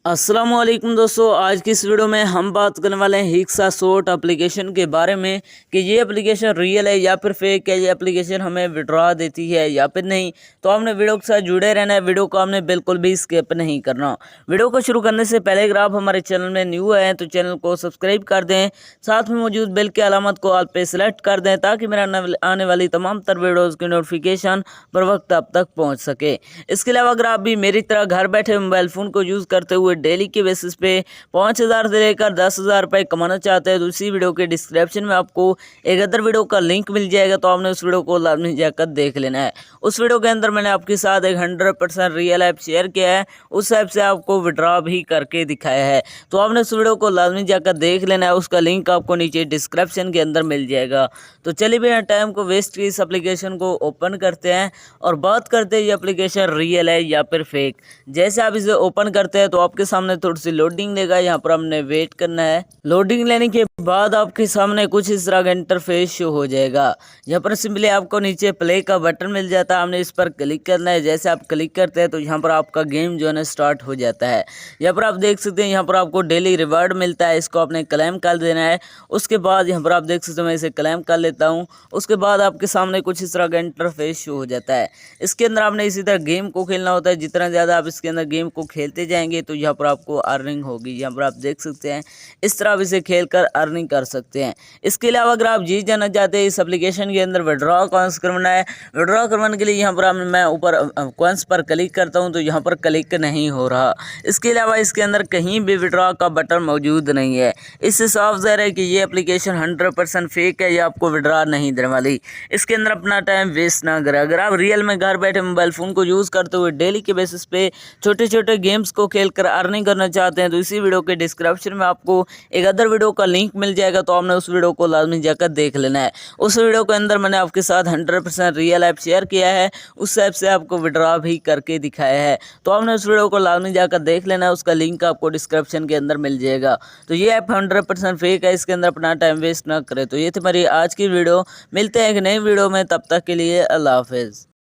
अस्सलामुअलैकुम दोस्तों, आज की इस वीडियो में हम बात करने वाले हैं हिक्सा शॉट एप्लीकेशन के बारे में कि ये एप्लीकेशन रियल है या फिर फेक है। ये एप्लीकेशन हमें विड्रॉ देती है या फिर नहीं। तो आपने वीडियो के साथ जुड़े रहना है, वीडियो को आपने बिल्कुल भी स्किप नहीं करना। वीडियो को शुरू करने से पहले अगर आप हमारे चैनल में न्यू हैं तो चैनल को सब्सक्राइब कर दें, साथ में मौजूद बेल की अलामत को ऑल पे सेलेक्ट कर दें ताकि मेरा आने वाली तमाम तर वीडियोज़ की नोटिफिकेशन बर वक्त आप तक पहुँच सके। इसके अलावा अगर आप भी मेरी तरह घर बैठे मोबाइल फ़ोन को यूज़ करते हुए डेली के बेसिस पे 5,000 से लेकर 10,000 रुपये कमाना चाहते हैं तो इसी वीडियो के डिस्क्रिप्शन में आपको एक अदर वीडियो का लिंक मिल जाएगा। तो आपने उस वीडियो को लाजमी जाकर देख लेना है। उस वीडियो के अंदर मैंने आपके साथ एक 100% रियल ऐप शेयर किया है, उस ऐप से आपको विड्रॉ भी करके दिखाया है। तो आपने उस वीडियो को लाजमी जाकर देख लेना है, उसका लिंक आपको नीचे डिस्क्रिप्शन के अंदर मिल जाएगा। तो चलिए बिना टाइम को वेस्ट किए इस एप्लीकेशन को ओपन करते हैं और बात करते हैं ये एप्लीकेशन रियल है या फिर फेक। जैसे आप इसे ओपन करते हैं तो आपके सामने थोड़ी सी लोडिंग लेगा, यहाँ पर हमने वेट करना है। लोडिंग लेने के बाद आपके सामने कुछ इस तरह का इंटरफेस शो हो जाएगा। यहाँ पर सिंपली आपको नीचे प्ले का बटन मिल जाता है, हमने इस पर क्लिक करना है। जैसे आप क्लिक करते हैं तो यहाँ पर आपका गेम जो है ना स्टार्ट हो जाता है। यहाँ पर आप देख सकते हैं यहाँ पर आपको डेली रिवार्ड मिलता है, इसको आपने क्लेम कर देना है। उसके बाद यहाँ पर आप देख सकते हैं मैं इसे क्लेम कर लेता हूँ। उसके बाद आपके सामने कुछ इस तरह का इंटरफेस शो हो जाता है। इसके अंदर आपने इसी तरह गेम को खेलना होता है। जितना ज़्यादा आप इसके अंदर गेम को खेलते जाएंगे तो यहाँ पर आपको अर्निंग होगी। यहाँ पर आप देख सकते हैं इस तरह आप इसे खेलकर अर्निंग कर सकते हैं। इसके अलावा अगर आप जीत जाना चाहते हैं इस एप्लीकेशन के अंदर विड्रॉ कॉइंस करवाना है, विड्रॉ करवाने के लिए यहाँ पर मैं ऊपर कॉइंस पर क्लिक करता हूँ तो यहाँ पर क्लिक नहीं हो रहा। इसके अलावा इसके अंदर कहीं भी विड्रॉ का बटन मौजूद नहीं है। इससे साफ ज़ाहिर है कि ये एप्लीकेशन 100% फेक है, ये आपको विड्रॉ नहीं देने वाली। इसके अंदर अपना टाइम वेस्ट ना करें। अगर आप रियल में घर बैठे मोबाइल फ़ोन को यूज़ करते हुए डेली के बेसिस पे छोटे छोटे गेम्स को खेलकर अर्निंग करना चाहते हैं तो इसी वीडियो के डिस्क्रिप्शन में आपको एक अदर वीडियो का लिंक मिल जाएगा। तो आपने उस वीडियो को लाजमी जाकर देख लेना है। उस वीडियो के अंदर मैंने आपके साथ 100% रियल ऐप शेयर किया है, उस ऐप से आपको विड्रॉ भी करके दिखाया है। तो आपने उस वीडियो को लाजमी जाकर देख लेना है, उसका लिंक आपको डिस्क्रिप्शन के अंदर मिल जाएगा। तो ये ऐप 100% फेक है, इसके अंदर अपना टाइम वेस्ट ना करें। तो ये थी हमारी आज की वीडियो, मिलते हैं एक नई वीडियो में, तब तक के लिए अल्लाह हाफिज़।